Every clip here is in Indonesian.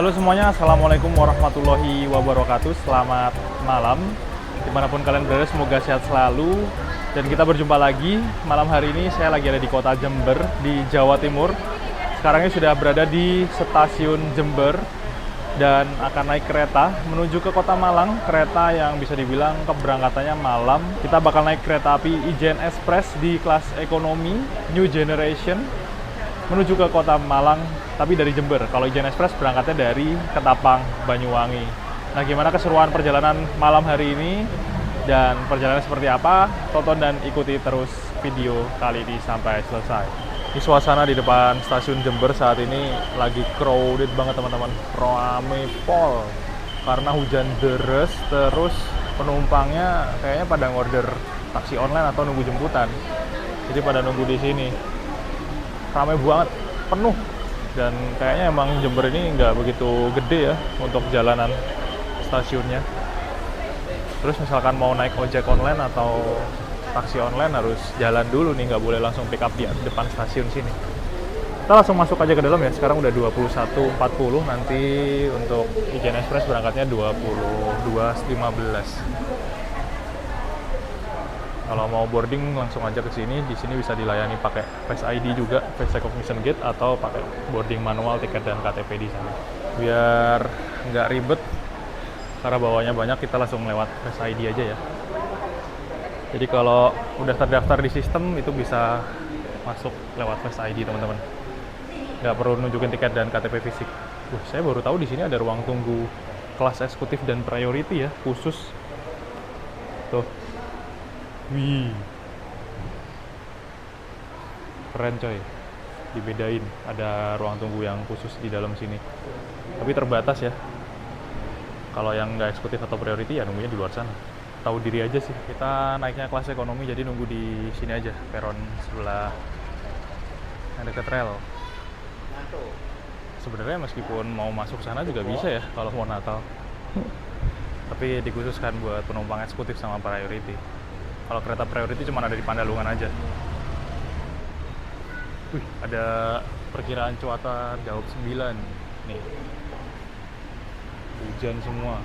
Halo semuanya, Assalamualaikum warahmatullahi wabarakatuh. Selamat malam, dimanapun kalian berada, semoga sehat selalu. Dan kita berjumpa lagi, malam hari ini saya lagi ada di kota Jember, di Jawa Timur. Sekarang ini sudah berada di stasiun Jember, dan akan naik kereta menuju ke kota Malang. Kereta yang bisa dibilang keberangkatannya malam. Kita bakal naik kereta api Ijen Express di kelas ekonomi New Generation menuju ke kota Malang, tapi dari Jember. Kalau Ijen Express berangkatnya dari Ketapang, Banyuwangi. Nah, gimana keseruan perjalanan malam hari ini dan perjalanan seperti apa? Tonton dan ikuti terus video kali ini sampai selesai. Ini suasana di depan stasiun Jember saat ini lagi crowded banget teman-teman. Rame pol karena hujan deres, terus penumpangnya kayaknya pada ngorder taksi online atau nunggu jemputan. Jadi pada nunggu di sini. Ramai banget, penuh, dan kayaknya emang Jember ini nggak begitu gede ya untuk jalanan stasiunnya. Terus misalkan mau naik ojek online atau taksi online harus jalan dulu nih, nggak boleh langsung pick up di depan stasiun sini. Kita langsung masuk aja ke dalam ya. Sekarang udah 21.40, nanti untuk Ijen Express berangkatnya 22.15. Kalau mau boarding langsung aja ke sini. Di sini bisa dilayani pakai Face ID juga, Face Recognition Gate, atau pakai boarding manual, tiket dan KTP di sana. Biar nggak ribet, karena bawanya banyak, kita langsung lewat Face ID aja ya. Jadi kalau udah terdaftar di sistem itu bisa masuk lewat Face ID teman-teman. Nggak perlu nunjukin tiket dan KTP fisik. Saya baru tahu di sini ada ruang tunggu kelas eksekutif dan priority ya, khusus. Tuh. Wih, keren coy, dibedain, ada ruang tunggu yang khusus di dalam sini, tapi terbatas ya. Kalau yang nggak eksekutif atau priority ya nunggunya di luar sana. Tahu diri aja sih. Kita naiknya kelas ekonomi, jadi nunggu di sini aja, peron sebelah yang dekat rel. Sebenarnya meskipun mau masuk sana juga bisa ya kalau mau Natal, tapi dikhususkan buat penumpang eksekutif sama priority. Kalau kereta priority cuma ada di Pandalungan aja. Wih, ada perkiraan cuaca Daob 9 nih. Hujan semua.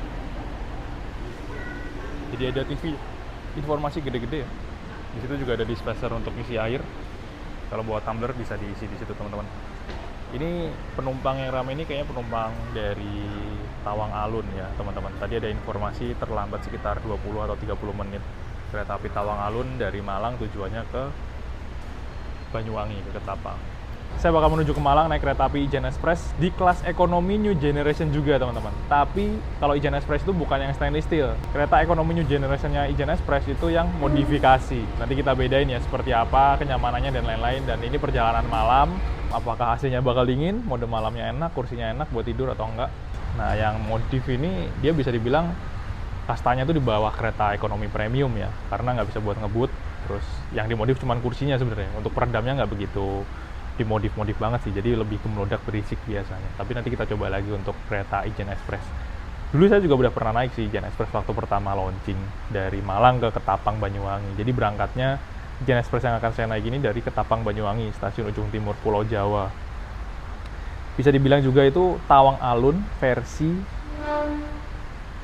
Jadi ada TV informasi gede-gede ya. Di situ juga ada dispenser untuk isi air. Kalau buat tumbler bisa diisi di situ teman-teman. Ini penumpang yang ramai ini kayaknya penumpang dari Tawang Alun ya teman-teman. Tadi ada informasi terlambat sekitar 20 atau 30 menit. Kereta api Tawang Alun dari Malang tujuannya ke Banyuwangi, ke Ketapang. Saya bakal menuju ke Malang naik kereta api Ijen Express di kelas ekonomi New Generation juga teman-teman. Tapi kalau Ijen Express itu bukan yang stainless steel. Kereta ekonomi New Generation-nya Ijen Express itu yang modifikasi. Nanti kita bedain ya seperti apa kenyamanannya dan lain-lain. Dan ini perjalanan malam, apakah AC-nya bakal dingin, mode malamnya enak, kursinya enak buat tidur atau enggak. Nah, yang modif ini dia bisa dibilang kastanya tuh di bawah kereta ekonomi premium ya, karena nggak bisa buat ngebut. Terus yang dimodif cuman kursinya sebenarnya. Untuk peredamnya nggak begitu dimodif-modif banget sih, jadi lebih ke meledak berisik biasanya. Tapi nanti kita coba lagi untuk kereta Ijen Express. Dulu saya juga udah pernah naik sih Ijen Express waktu pertama launching dari Malang ke Ketapang Banyuwangi. Jadi berangkatnya Ijen Express yang akan saya naik ini dari Ketapang Banyuwangi, stasiun ujung timur Pulau Jawa. Bisa dibilang juga itu Tawang Alun versi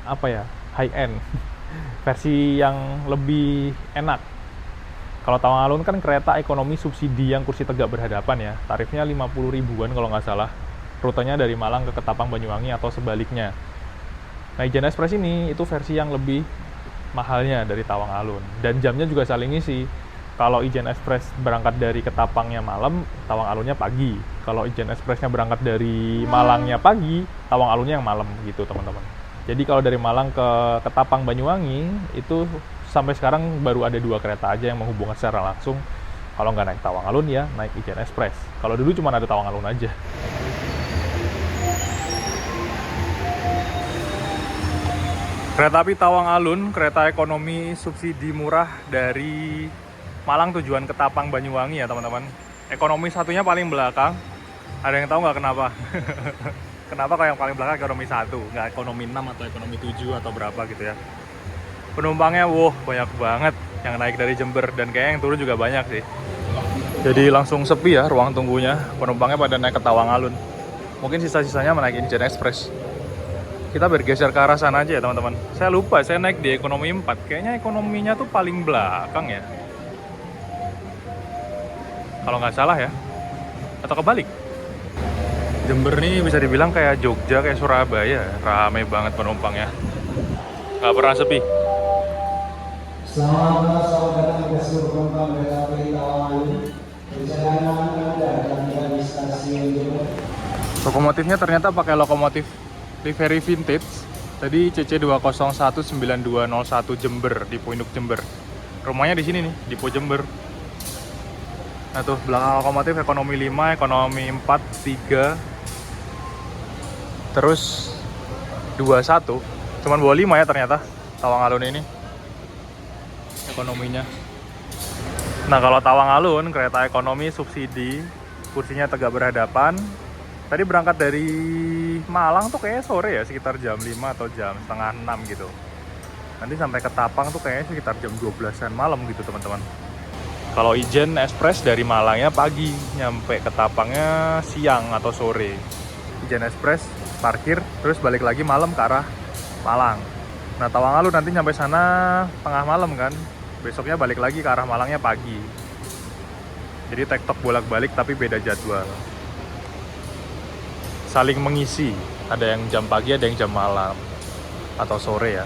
apa ya? High end, versi yang lebih enak. Kalau Tawang Alun kan kereta ekonomi subsidi yang kursi tegak berhadapan ya, tarifnya 50 ribuan kalau nggak salah. Rutenya dari Malang ke Ketapang Banyuwangi atau sebaliknya. Nah, Ijen Express ini itu versi yang lebih mahalnya dari Tawang Alun, dan jamnya juga saling ngisi. Kalau Ijen Express berangkat dari Ketapangnya malam, Tawang Alunnya pagi. Kalau Ijen Expressnya berangkat dari Malangnya pagi, Tawang Alunnya yang malam gitu teman-teman. Jadi kalau dari Malang ke Ketapang Banyuwangi itu sampai sekarang baru ada 2 kereta aja yang menghubungkan secara langsung. Kalau nggak naik Tawang Alun ya naik Ijen Express. Kalau dulu cuma ada Tawang Alun aja. Kereta api Tawang Alun, kereta ekonomi subsidi murah dari Malang tujuan Ketapang Banyuwangi ya teman-teman. Ekonomi satunya paling belakang. Ada yang tahu nggak kenapa? Kenapa kalau yang paling belakang ekonomi 1, nggak ekonomi 6 atau ekonomi 7 atau berapa gitu ya. Penumpangnya banyak banget yang naik dari Jember, dan kayaknya yang turun juga banyak sih. Jadi langsung sepi ya ruang tunggunya, penumpangnya pada naik ke Tawang Alun. Mungkin sisa-sisanya menaiki Ijen Express. Kita bergeser ke arah sana aja ya teman-teman. Saya lupa, saya naik di ekonomi 4. Kayaknya ekonominya tuh paling belakang ya. Kalau nggak salah ya. Atau kebalik. Jember nih bisa dibilang kayak Jogja, kayak Surabaya. Rame banget penumpangnya. Nggak pernah sepi. Selamat datang ke seluruh penumpang kereta api Tawang. Perjalanan Anda akan tiba di stasiun Jember. Lokomotifnya ternyata pakai lokomotif livery vintage. Tadi CC 2019201 Jember, Dipo Induk Jember. Rumahnya di sini nih, Dipo Jember. Nah tuh, belakang lokomotif ekonomi 5, ekonomi 4, 3. Terus 21. Cuman bawa 5 ya ternyata Tawang Alun ini ekonominya. Nah kalau Tawang Alun kereta ekonomi subsidi, kursinya tegak berhadapan. Tadi berangkat dari Malang tuh kayaknya sore ya, sekitar jam 5 atau jam setengah 6 gitu. Nanti sampai ke Tapang tuh kayaknya sekitar jam 12-an malam gitu teman-teman. Kalau Ijen Express dari Malangnya pagi, nyampe ke Tapangnya siang atau sore. Ijen Express parkir, terus balik lagi malam ke arah Malang. Nah Tawang Alun nanti nyampe sana tengah malam kan, besoknya balik lagi ke arah Malangnya pagi. Jadi tektok bolak-balik tapi beda jadwal. Saling mengisi, ada yang jam pagi, ada yang jam malam atau sore ya.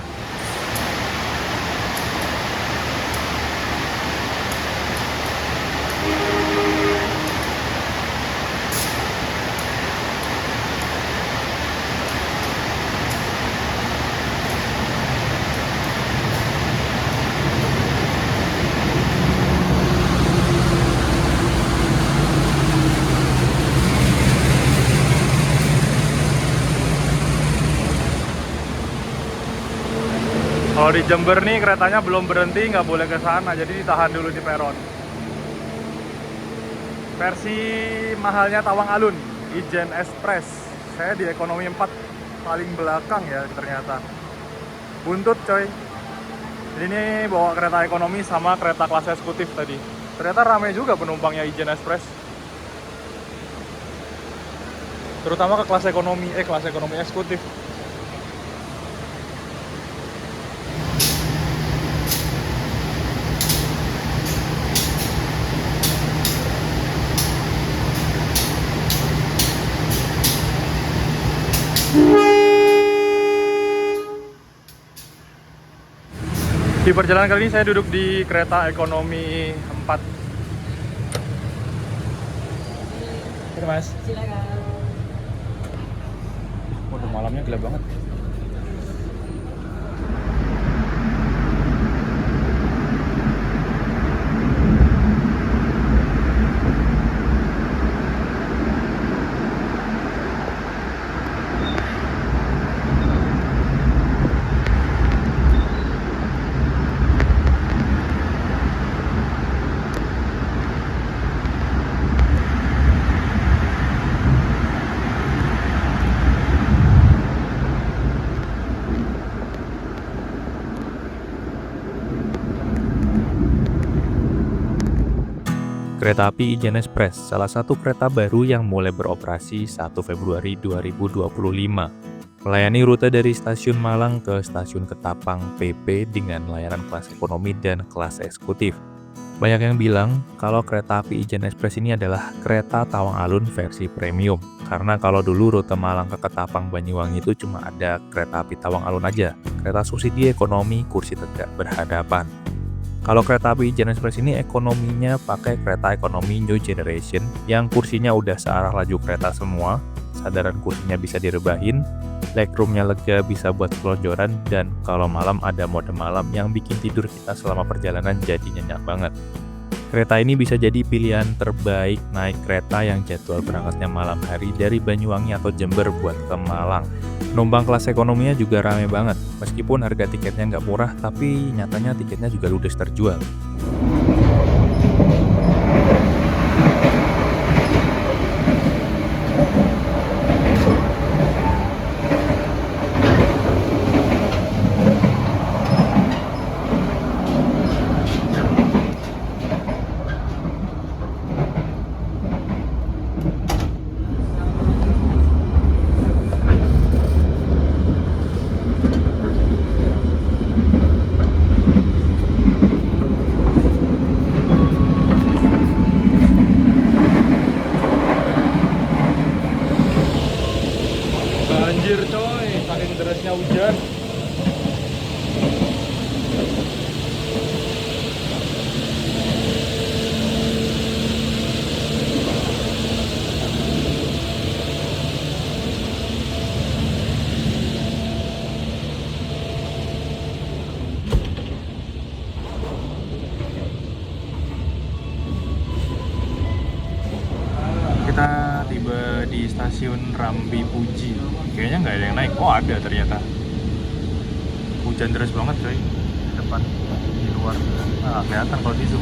Kalau di Jember nih keretanya belum berhenti, nggak boleh ke sana, jadi ditahan dulu di peron. Versi mahalnya Tawang Alun, Ijen Express. Saya di ekonomi 4 paling belakang ya ternyata. Buntut coy. Ini bawa kereta ekonomi sama kereta kelas eksekutif tadi. Ternyata ramai juga penumpangnya Ijen Express. Terutama ke kelas ekonomi eksekutif. Di perjalanan kali ini saya duduk di kereta ekonomi 4. Oke mas. Silakan. Waduh malamnya gelap banget. Kereta api Ijen Express, salah satu kereta baru yang mulai beroperasi 1 Februari 2025. Melayani rute dari stasiun Malang ke stasiun Ketapang PP dengan layanan kelas ekonomi dan kelas eksekutif. Banyak yang bilang kalau kereta api Ijen Express ini adalah kereta Tawang Alun versi premium. Karena kalau dulu rute Malang ke Ketapang Banyuwangi itu cuma ada kereta api Tawang Alun aja. Kereta subsidi ekonomi kursi tegak berhadapan. Kalau kereta api Ijen Express ini ekonominya pakai kereta ekonomi New Generation yang kursinya udah searah laju kereta semua, sadaran kursinya bisa direbahin, legroomnya lega bisa buat kelonjoran, dan kalau malam ada mode malam yang bikin tidur kita selama perjalanan jadi nyenyak banget. Kereta ini bisa jadi pilihan terbaik naik kereta yang jadwal berangkatnya malam hari dari Banyuwangi atau Jember buat ke Malang. Penumpang kelas ekonominya juga rame banget. Meskipun harga tiketnya nggak murah, tapi nyatanya tiketnya juga ludes terjual. di stasiun Rambi Puji. Kayaknya nggak ada yang naik. Oh ada ternyata. Hujan deras banget coy. Depan di luar. Nah kelihatan kalau di zoom.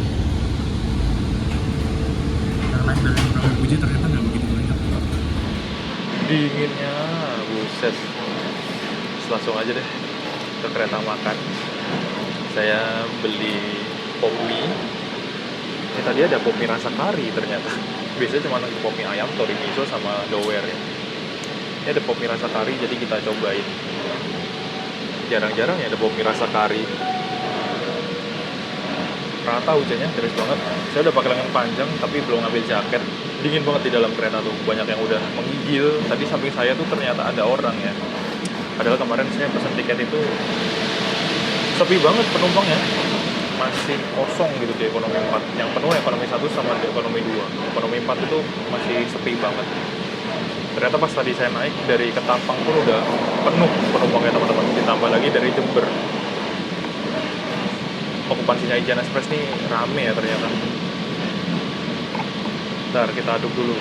Yang naik dari Rambi Puji ternyata nggak begitu banyak. Dinginnya, buset. Langsung aja deh ke kereta makan. Saya beli pop mie. Ini tadi ada pop mie rasa kari ternyata. Biasanya cuma pop mie ayam, tori miso, sama dower ya. Ini ada pop mie rasa kari, jadi kita cobain. Jarang-jarang ya ada pop mie rasa kari. Rata hujannya deras banget. Saya udah pakai lengan panjang tapi belum ngambil jaket. Dingin banget di dalam kereta tuh. Banyak yang udah menggigil. Tadi samping saya tuh ternyata ada orang ya. Padahal kemarin saya pesan tiket itu sepi banget penumpangnya. Masih kosong gitu di ekonomi 4. Yang penuh ekonomi 1 sama di ekonomi 2. Ekonomi 4 itu masih sepi banget. Ternyata pas tadi saya naik dari Ketapang pun udah penuh penumpangnya teman-teman. Ditambah lagi dari Jember. Okupansinya Ijen Express nih rame ya ternyata. Bentar kita aduk dulu.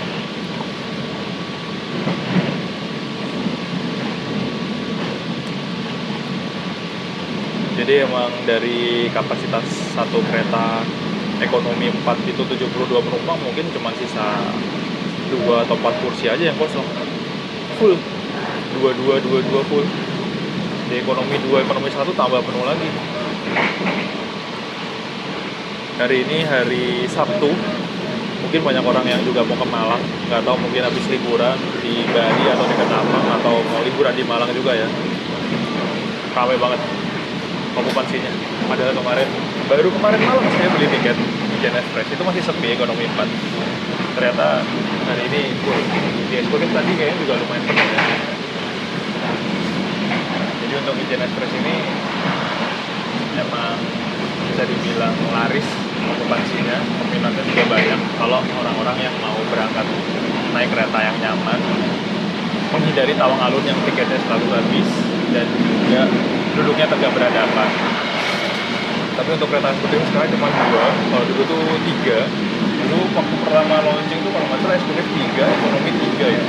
Jadi emang dari kapasitas satu kereta ekonomi 4 itu 72 penumpang, mungkin cuma sisa 2 atau 4 kursi aja yang kosong. Full. 22 full. Di ekonomi 2, ekonomi 1 tambah penuh lagi. Hari ini hari Sabtu. Mungkin banyak orang yang juga mau ke Malang, nggak tahu mungkin habis liburan di Bali atau di Ketapang atau mau liburan di Malang juga ya. Ramai banget okupansinya. Padahal baru kemarin malam saya beli tiket Ijen Express itu masih sepi ekonomi 4. Ternyata hari ini full. Di eksekutif tadi kayaknya juga lumayan penuh ya. Jadi untuk Ijen Express ini emang bisa dibilang laris okupansinya, peminatnya juga banyak. Kalau orang-orang yang mau berangkat naik kereta yang nyaman, menghindari tawang alun yang tiketnya selalu habis dan juga duduknya tegak berhadapan. Tapi untuk kereta eksekutif sekarang cuma 2, kalau dulu tuh 3. Dulu waktu pertama launching tuh kalau nggak salah eksekutif 3, ekonomi 3 ya.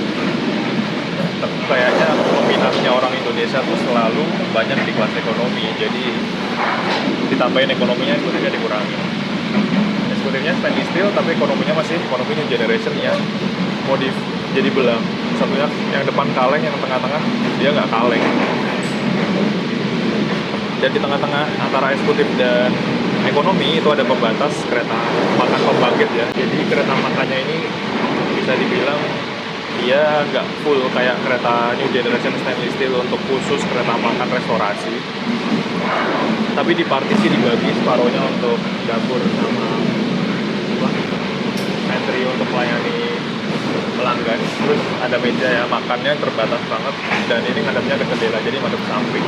Tapi kayaknya peminatnya orang Indonesia tuh selalu banyak di kelas ekonomi, jadi ditambahin ekonominya, eksekutifnya dikurangi. Eksekutifnya stainless steel, tapi ekonominya masih ekonomi new generation yang modif jadi belang. Satunya yang depan kaleng, yang tengah-tengah dia nggak kaleng. Dan di tengah-tengah antara eksekutif dan ekonomi itu ada pembatas kereta makan pembangkit ya. Jadi kereta makannya ini bisa dibilang dia nggak full kayak kereta new generation stainless steel untuk khusus kereta makan restorasi. Tapi dipartisi, dibagi separohnya untuk dapur sama pantry untuk melayani pelanggan. Terus ada meja ya, makannya terbatas banget. Dan ini ngadepnya ke jendela, jadi madep samping.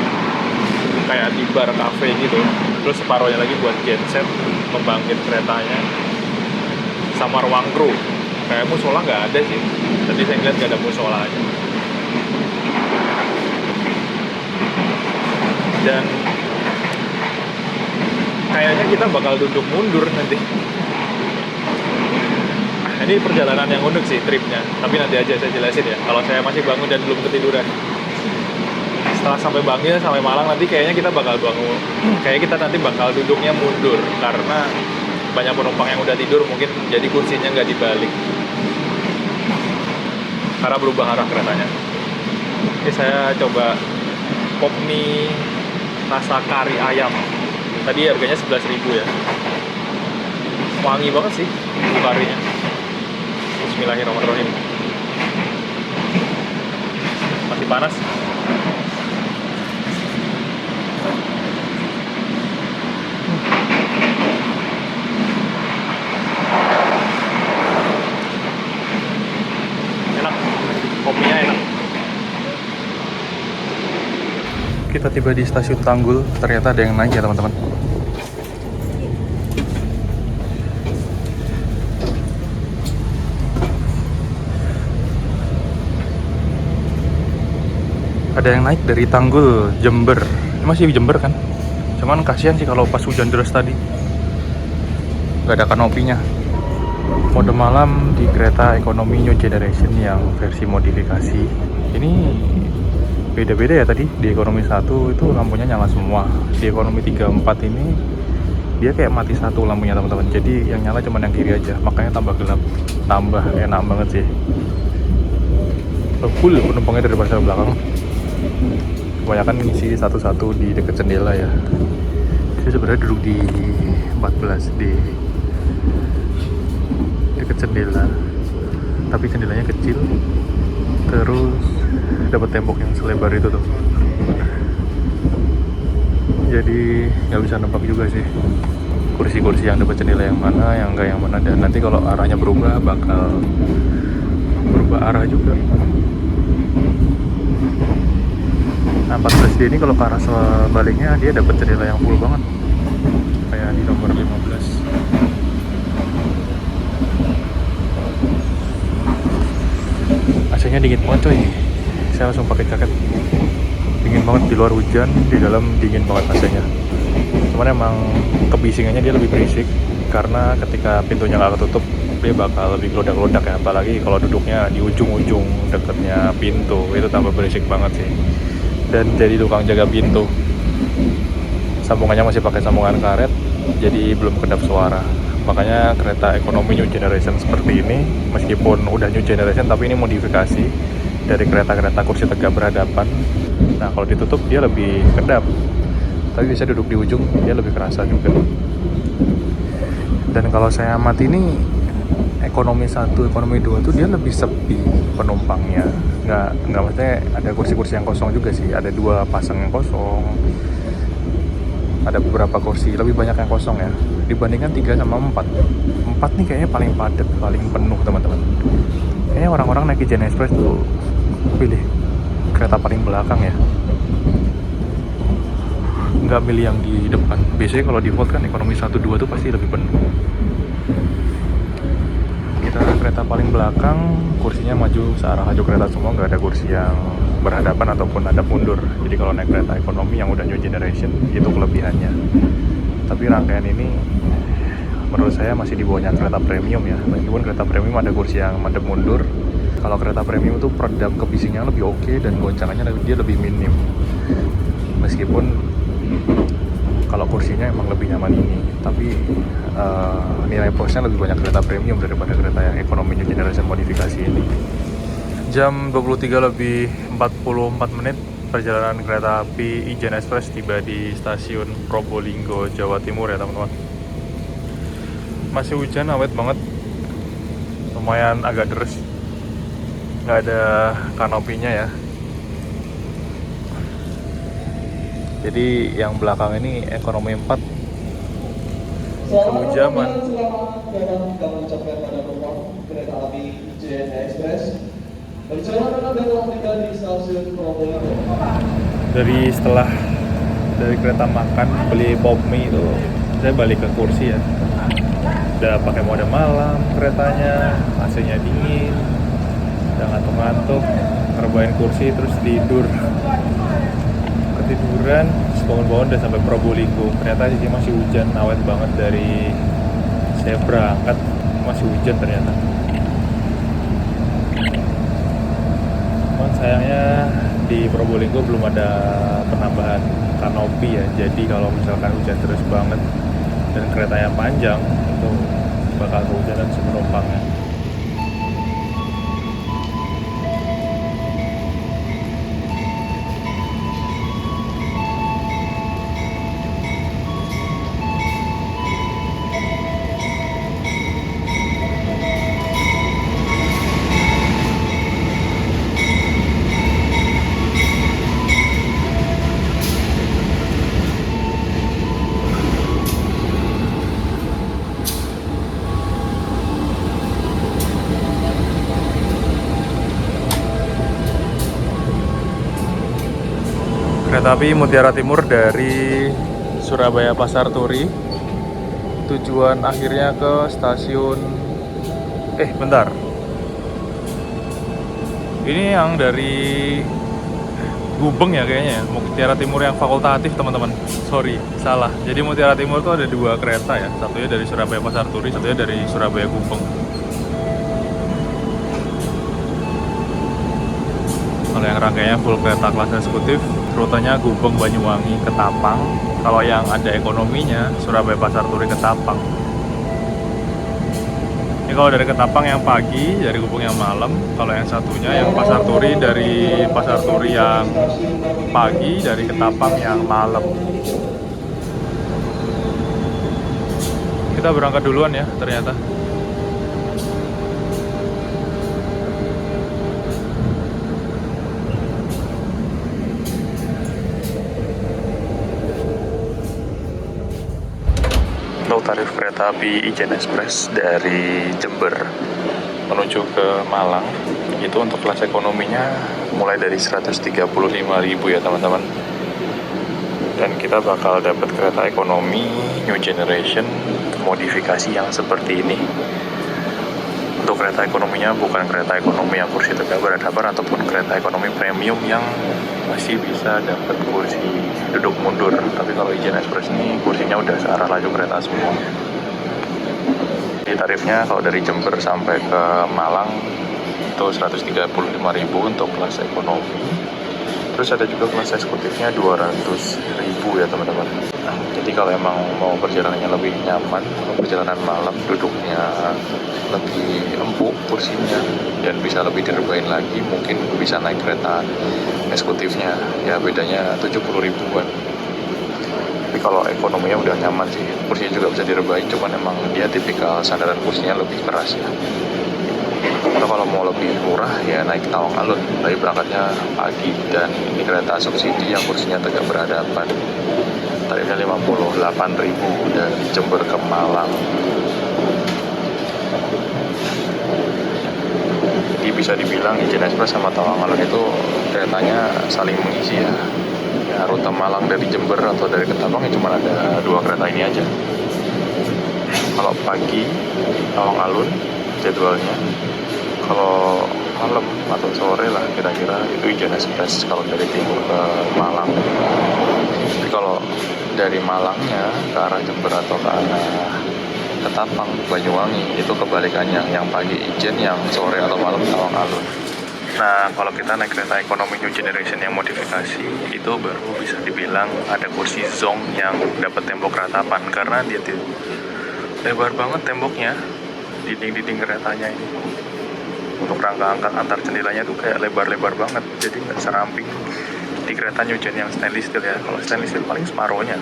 Kayak di bar cafe gitu. Terus separohnya lagi buat genset, pembangkit keretanya, sama ruang kru. Kayak musola nggak ada sih. Tadi saya lihat nggak ada musolanya. Dan kayaknya kita bakal duduk mundur nanti. Ini perjalanan yang unik sih tripnya. Tapi nanti aja saya jelasin ya. Kalau saya masih bangun dan belum ketiduran. Setelah sampai Bangil, sampai Malang nanti kayaknya kita bakal bangun. Kayaknya kita nanti bakal duduknya mundur karena banyak penumpang yang udah tidur, mungkin jadi kursinya nggak dibalik karena berubah arah keretanya. Ini saya coba pop mie rasa kari ayam. Tadi harganya 11.000 ya. Wangi banget sih karinya. Bismillahirrahmanirrahim. Masih panas. Kopinya enak. Kita tiba di stasiun Tanggul, ternyata ada yang naik ya teman-teman. Ada yang naik dari Tanggul, Jember. Ini masih di Jember kan? Cuman kasihan sih kalau pas hujan deras tadi. Gak ada kanopinya. Mode malam di kereta ekonomi New Generation yang versi modifikasi. Ini beda-beda ya tadi. Di ekonomi 1 itu lampunya nyala semua. Di ekonomi 34 ini dia kayak mati satu lampunya teman-teman. Jadi yang nyala cuma yang kiri aja. Makanya tambah gelap. Tambah enak banget sih. Full penumpangnya dari depan belakang. Kebanyakan ngisi satu-satu di dekat jendela ya. Saya sebenarnya duduk di 14 di dekat jendela, tapi jendelanya kecil, terus dapat tembok yang selebar itu tuh, jadi nggak bisa nebak juga sih kursi-kursi yang dapat jendela yang mana, yang enggak yang mana, dan nanti kalau arahnya berubah bakal berubah arah juga. Nah 14D ini kalau ke arah sebaliknya dia dapat jendela yang full banget kayak di nomor 15. AC-nya dingin banget coy, saya langsung pakai jaket. Dingin banget, di luar hujan, di dalam dingin banget AC-nya. Cuman emang kebisingannya dia lebih berisik karena ketika pintunya nggak ketutup dia bakal lebih gelodak-gelodak ya, apalagi kalau duduknya di ujung-ujung dekatnya pintu, itu tambah berisik banget sih. Dan jadi tukang jaga pintu, sambungannya masih pakai sambungan karet, jadi belum kedap suara. Makanya kereta ekonomi New Generation seperti ini, meskipun udah New Generation tapi ini modifikasi dari kereta-kereta kursi tegak berhadapan. Nah kalau ditutup dia lebih kedap, tapi bisa duduk di ujung dia lebih kerasa juga. Dan kalau saya amati ini ekonomi 1, ekonomi 2 tuh dia lebih sepi penumpangnya. Nggak maksudnya ada kursi-kursi yang kosong juga sih, ada 2 pasang yang kosong, ada beberapa kursi lebih banyak yang kosong ya dibandingkan 3 sama 4 nih kayaknya paling padat, paling penuh teman-teman. Kayaknya orang-orang naik Ijen Express tuh pilih kereta paling belakang ya, nggak milih yang di depan. Biasanya kalau default kan ekonomi 1, 2 tuh pasti lebih penuh. Kita kereta paling belakang, kursinya maju searah haju kereta semua, nggak ada kursi yang berhadapan ataupun hadap mundur. Jadi kalau naik kereta ekonomi yang udah New Generation itu kelebihannya. Tapi rangkaian ini menurut saya masih di bawahnya kereta premium ya. Meskipun kereta premium ada kursi yang hadap mundur, kalau kereta premium itu peredam kebisingannya lebih oke dan goncangannya dia lebih minim. Meskipun kalau kursinya emang lebih nyaman ini, tapi nilai plusnya lebih banyak kereta premium daripada kereta yang ekonomi New Generation modifikasi ini. Jam 23:44 menit perjalanan kereta api Ijen Express tiba di stasiun Probolinggo, Jawa Timur ya teman-teman. Masih hujan, awet banget, lumayan agak deres, nggak ada kanopinya ya. Jadi yang belakang ini ekonomi 4 kehujaman. Kami ucapkan pada penumpang kereta api Ijen Express perjalanan adalah tiba di stasiun Probolinggo. Dari kereta makan beli pop mie itu, saya balik ke kursi ya. Udah pakai mode malam keretanya, AC-nya dingin, udah ngantuk-ngantuk, ngerbain kursi terus tidur. Ketiduran, bangun-bangun udah sampai Probolinggo. Ternyata sih masih hujan, awet banget dari saya berangkat masih hujan ternyata. Sayangnya di Probolinggo belum ada penambahan kanopi ya. Jadi kalau misalkan hujan terus banget dan keretanya panjang, itu bakal kehujanan si penumpangnya. Kereta api Mutiara Timur dari Surabaya Pasar Turi, tujuan akhirnya ke stasiun bentar, ini yang dari Gubeng ya kayaknya ya. Mutiara Timur yang fakultatif teman-teman, sorry salah. Jadi Mutiara Timur tuh ada 2 kereta ya, satunya dari Surabaya Pasar Turi, satunya dari Surabaya Gubeng. Kalau yang rangkaiannya full kereta kelas eksekutif, rutenya Gubeng Banyuwangi ke Tapang. Kalau yang ada ekonominya, Surabaya Pasar Turi ke Tapang. Ini kalau dari Ketapang yang pagi, dari Gubeng yang malam. Kalau yang satunya yang Pasar Turi, dari Pasar Turi yang pagi, dari Ketapang yang malam. Kita berangkat duluan ya ternyata. Tarif kereta api Ijen Express dari Jember menuju ke Malang itu untuk kelas ekonominya mulai dari 135.000 ya teman-teman. Dan kita bakal dapat kereta ekonomi new generation modifikasi yang seperti ini. Untuk kereta ekonominya bukan kereta ekonomi yang kursi tegak berhadapan ataupun kereta ekonomi premium yang masih bisa dapat kursi duduk mundur. Tapi kalau Ijen Express ini kursinya udah searah laju kereta semua. Di tarifnya kalau dari Jember sampai ke Malang itu 135.000 untuk kelas ekonomi. Terus ada juga kelas eksekutifnya 200.000 ya teman-teman. Nah, jadi kalau emang mau perjalanannya lebih nyaman, kalau perjalanan malam duduknya lebih empuk kursinya dan bisa lebih direbahin lagi, mungkin bisa naik kereta eksekutifnya. Ya bedanya 70.000-an. Tapi kalau ekonominya udah nyaman sih, kursinya juga bisa direbahin, cuman emang dia tipikal sandaran kursinya lebih keras ya. Atau kalau mau lebih murah ya naik Tawang Alun, tapi berangkatnya pagi dan ini kereta subsidi yang kursinya tegak berhadapan. Tarifnya 58.000 dari Jember ke Malang. Jadi bisa dibilang Ijen Express sama Tawang Alun itu keretanya saling mengisi ya. Ya rute Malang dari Jember atau dari Ketapang ya cuma ada 2 kereta ini aja. Kalau pagi Tawang Alun jadwalnya, kalau malam atau sore lah kira-kira itu Ijen Express kalau dari timur ke Malang. Tapi kalau dari Malangnya ke arah Jember atau ke arah Ketapang, Banyuwangi itu kebalikannya, yang pagi Ijen, yang sore atau malam Tawang Alun. Nah, kalau kita naik kereta ekonomi new generation yang modifikasi itu baru bisa dibilang ada kursi zong yang dapat tembok ratapan karena dia lebar banget temboknya, dinding-dinding keretanya ini. Untuk rangka angkat antar jendelanya tuh kayak lebar-lebar banget, jadi nggak seramping di kereta new gen yang stainless steel ya. Kalau stainless steel paling separohnya.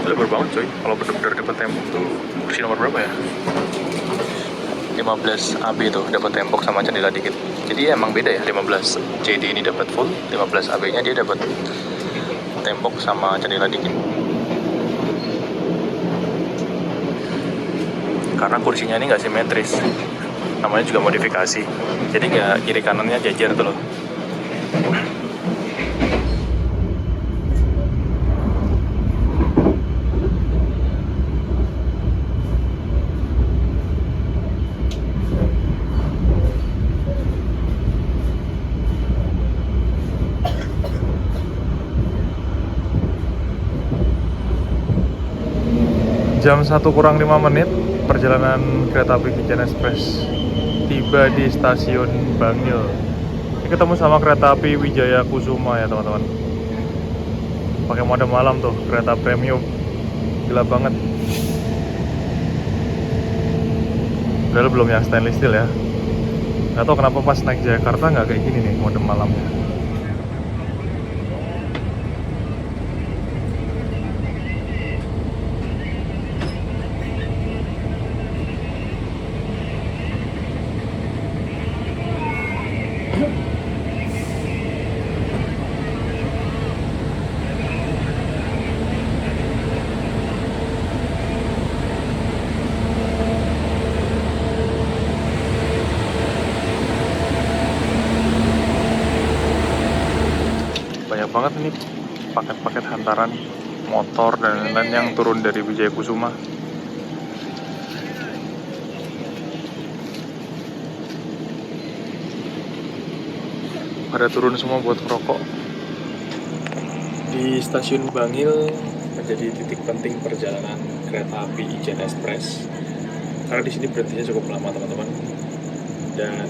Lebar banget coy. Kalau bener-bener dapat tembok tuh kursi nomor berapa ya? 15 AB tuh dapat tembok sama jendela dikit. Jadi emang beda ya. 15 JD ini dapat full, 15 AB-nya dia dapat tembok sama jendela dikit. Karena kursinya ini nggak simetris, namanya juga modifikasi, jadi nggak kiri kanannya jajar tuh loh. Jam 1 kurang 5 menit perjalanan kereta api Ijen Express tiba di stasiun Bangil. Ini ketemu sama kereta api Wijaya Kusuma ya teman-teman. Pakai mode malam tuh, kereta premium. Gila banget. Padahal belum yang stainless steel ya. Gak tau kenapa pas naik Jakarta nggak kayak gini nih mode malamnya. Banyak banget ini paket-paket hantaran motor dan lain-lain yang turun dari Wijaya Kusuma. Pada turun semua buat merokok. Di stasiun Bangil menjadi titik penting perjalanan kereta api Ijen Express karena di sini berhentinya cukup lama teman-teman, dan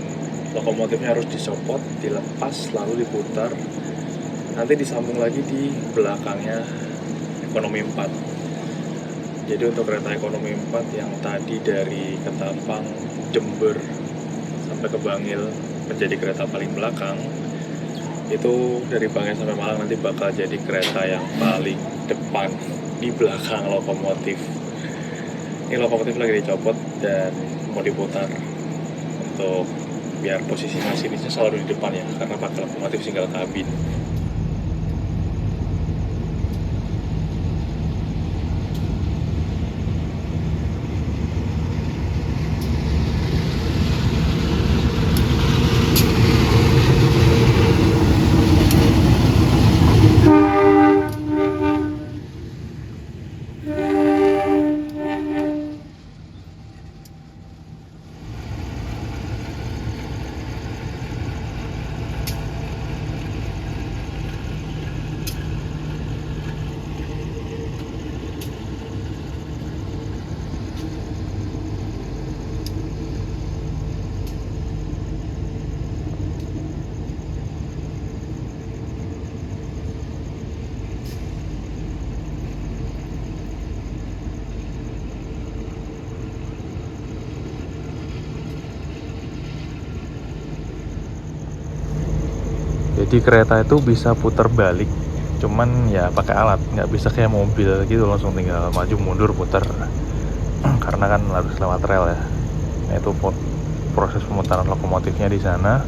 lokomotifnya harus disopot, dilepas, lalu diputar, nanti disambung lagi di belakangnya ekonomi 4. Jadi untuk kereta ekonomi 4 yang tadi dari Ketapang, Jember sampai ke Bangil menjadi kereta paling belakang, itu dari Bangil sampai Malang nanti bakal jadi kereta yang paling depan di belakang lokomotif. Ini lokomotif lagi dicopot dan mau diputar untuk biar posisi masinisnya selalu di depan ya, karena pakai lokomotif single kabin. Jadi kereta itu bisa putar balik, cuman ya pakai alat, nggak bisa kayak mobil gitu langsung tinggal maju mundur putar. Karena kan harus lewat rel ya. Nah, itu proses pemutaran lokomotifnya di sana.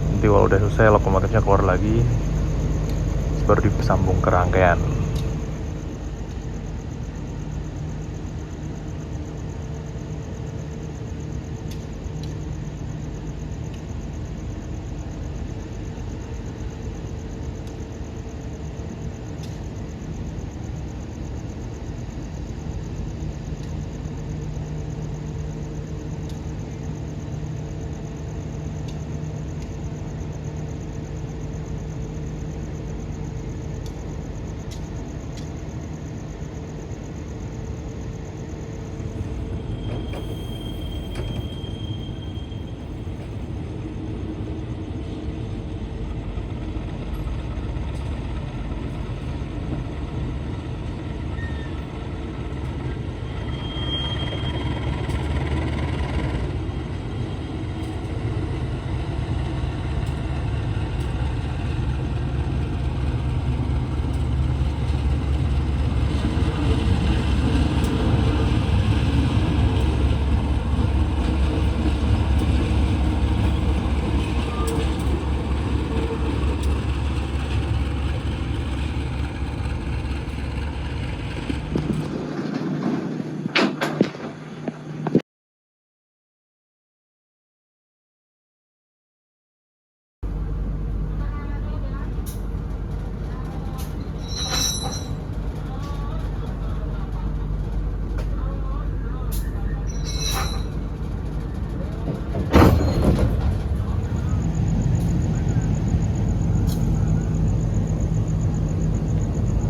Nanti kalau udah selesai lokomotifnya keluar lagi, baru disambung ke rangkaian.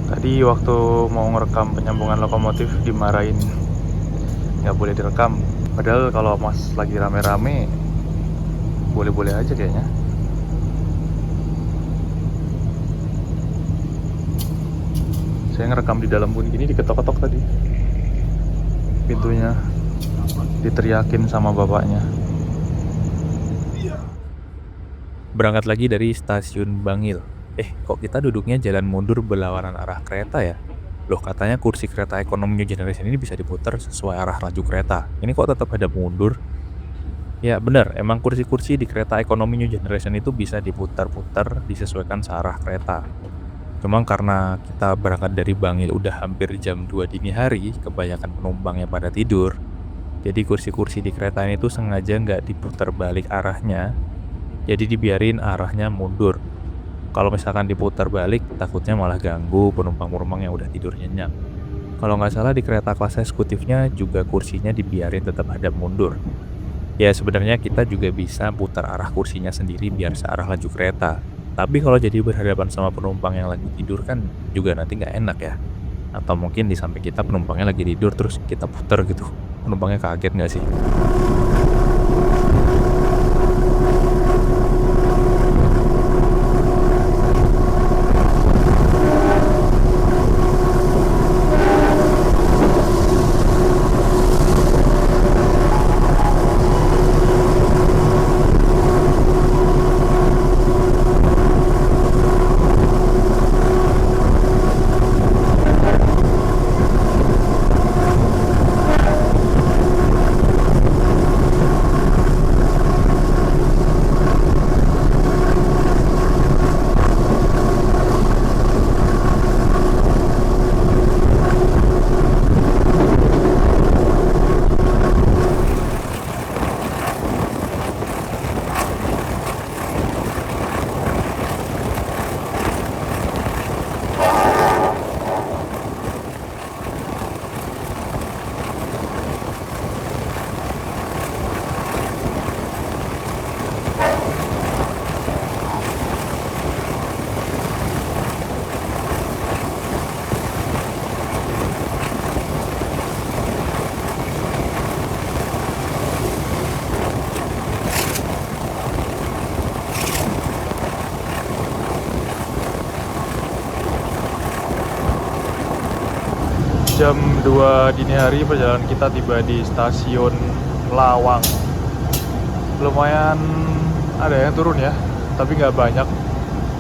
Tadi waktu mau ngerekam penyambungan lokomotif dimarahin, nggak boleh direkam. Padahal kalau mas lagi rame-rame boleh-boleh aja kayaknya. Saya ngerekam di dalam pun gini, diketok-ketok tadi pintunya, diteriakin sama bapaknya. Berangkat lagi dari stasiun Bangil. Kok kita duduknya jalan mundur berlawanan arah kereta ya? Loh, katanya kursi kereta ekonomi New Generation ini bisa diputar sesuai arah laju kereta. Ini kok tetap ada mundur? Ya benar, emang kursi-kursi di kereta ekonomi New Generation itu bisa diputar-putar disesuaikan searah kereta. Cuma karena kita berangkat dari Bangil udah hampir jam 2 dini hari, kebanyakan penumpangnya pada tidur. Jadi kursi-kursi di kereta ini tuh sengaja nggak diputar balik arahnya, jadi dibiarin arahnya mundur. Kalau misalkan diputar balik, takutnya malah ganggu penumpang-penumpang yang udah tidur nyenyak. Kalau nggak salah di kereta kelas eksekutifnya juga kursinya dibiarin tetap hadap mundur. Ya sebenarnya kita juga bisa putar arah kursinya sendiri biar searah laju kereta. Tapi kalau jadi berhadapan sama penumpang yang lagi tidur kan juga nanti nggak enak ya. Atau mungkin di samping kita penumpangnya lagi tidur terus kita putar gitu. Penumpangnya kaget nggak sih? Jam 2 dini hari perjalanan kita tiba di stasiun Lawang. Lumayan ada yang turun ya, tapi nggak banyak.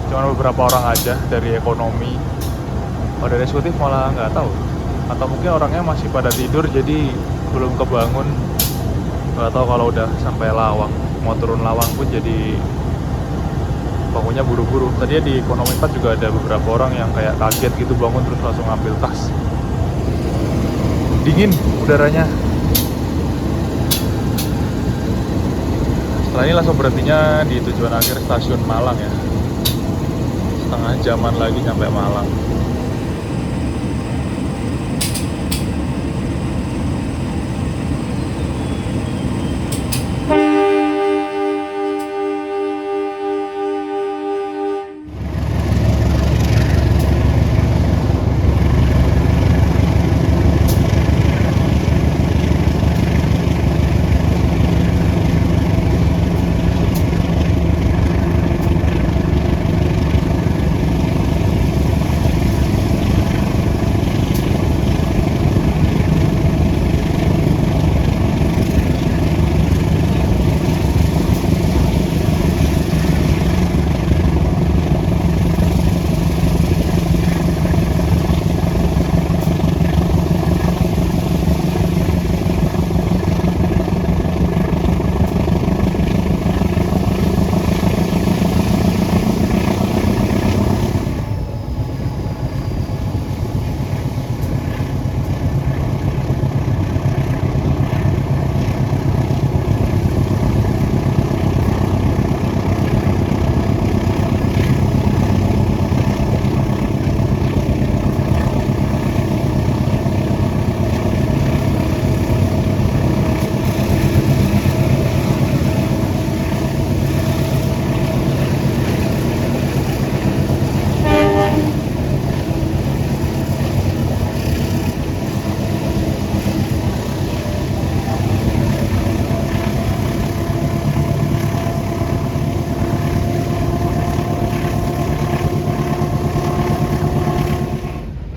Cuma beberapa orang aja dari ekonomi. Kalau dari eksekutif malah nggak tahu. Atau mungkin orangnya masih pada tidur jadi belum kebangun. Nggak tahu kalau udah sampai Lawang. Mau turun Lawang pun jadi bangunnya buru-buru. Tadi di ekonomi 4 juga ada beberapa orang yang kayak kaget gitu bangun terus langsung ambil tas. Dingin udaranya. Setelah ini langsung berhentinya di tujuan akhir stasiun Malang ya. Setengah jaman lagi sampai Malang.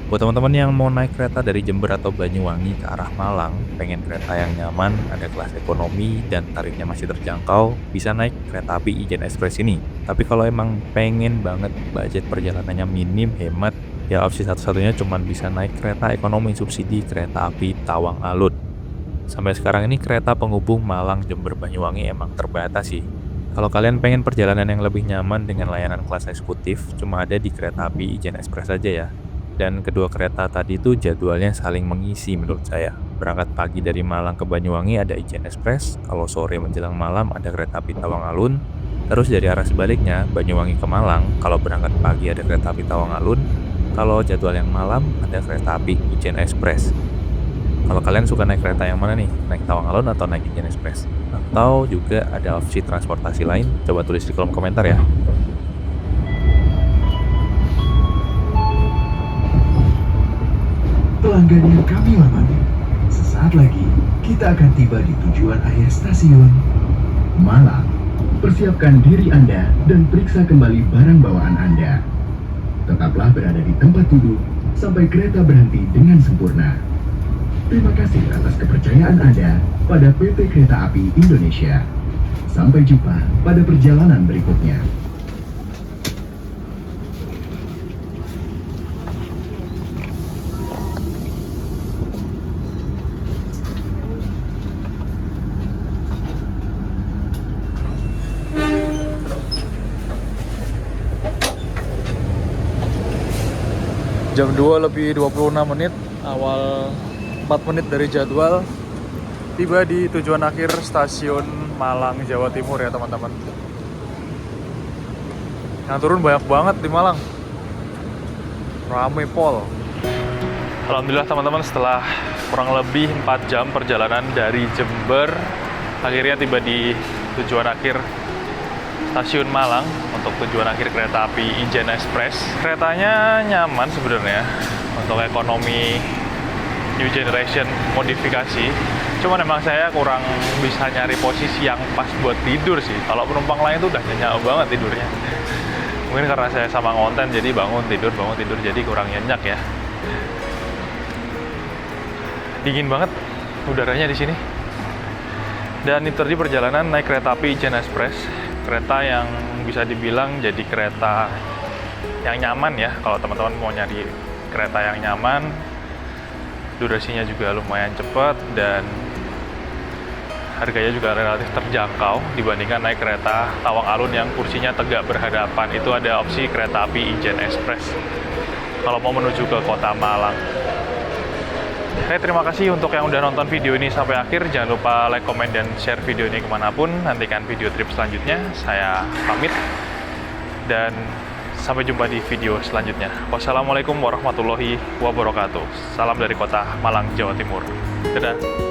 Buat teman-teman yang mau naik kereta dari Jember atau Banyuwangi ke arah Malang, pengen kereta yang nyaman, ada kelas ekonomi, dan tarifnya masih terjangkau, bisa naik kereta api Ijen Express ini. Tapi kalau emang pengen banget budget perjalanannya minim, hemat, ya opsi satu-satunya cuma bisa naik kereta ekonomi subsidi kereta api Tawang Alun. Sampai sekarang ini kereta penghubung Malang, Jember, Banyuwangi emang terbatas sih. Kalau kalian pengen perjalanan yang lebih nyaman dengan layanan kelas eksekutif, cuma ada di kereta api Ijen Express aja ya. Dan kedua kereta tadi itu jadwalnya saling mengisi menurut saya. Berangkat pagi dari Malang ke Banyuwangi ada Ijen Express, kalau sore menjelang malam ada kereta api Tawang Alun. Terus dari arah sebaliknya, Banyuwangi ke Malang, kalau berangkat pagi ada kereta api Tawang Alun, kalau jadwal yang malam ada kereta api Ijen Express. Kalau kalian suka naik kereta yang mana nih? Naik Tawang Alun atau naik Ijen Express? Atau juga ada opsi transportasi lain? Coba tulis di kolom komentar ya. Pelanggan yang kami hormati, sesaat lagi kita akan tiba di tujuan akhir stasiun Malang. Persiapkan diri Anda dan periksa kembali barang bawaan Anda. Tetaplah berada di tempat duduk sampai kereta berhenti dengan sempurna. Terima kasih atas kepercayaan Anda pada PT Kereta Api Indonesia. Sampai jumpa pada perjalanan berikutnya. Jam 2 lebih 26 menit, awal 4 menit dari jadwal, tiba di tujuan akhir stasiun Malang, Jawa Timur ya teman-teman. Yang turun banyak banget di Malang, rame pol. Alhamdulillah teman-teman, setelah kurang lebih 4 jam perjalanan dari Jember, akhirnya tiba di tujuan akhir stasiun Malang untuk tujuan akhir kereta api Ijen Express. Keretanya nyaman sebenarnya untuk ekonomi new generation modifikasi. Cuman emang saya kurang bisa nyari posisi yang pas buat tidur sih. Kalau penumpang lain tuh udah nyenyak banget tidurnya. Mungkin karena saya sama ngonten jadi bangun tidur jadi kurang nyenyak ya. Dingin banget udaranya di sini. Dan itu tadi perjalanan naik kereta api Ijen Express. Kereta yang bisa dibilang jadi kereta yang nyaman ya. Kalau teman-teman mau nyari kereta yang nyaman, durasinya juga lumayan cepat dan harganya juga relatif terjangkau dibandingkan naik kereta Tawang Alun yang kursinya tegak berhadapan. Itu ada opsi kereta api Ijen Express kalau mau menuju ke kota Malang. Terima kasih untuk yang udah nonton video ini sampai akhir. Jangan lupa like, komen, dan share video ini kemanapun. Nantikan video trip selanjutnya. Saya pamit dan sampai jumpa di video selanjutnya. Wassalamualaikum warahmatullahi wabarakatuh. Salam dari kota Malang, Jawa Timur. Dadah.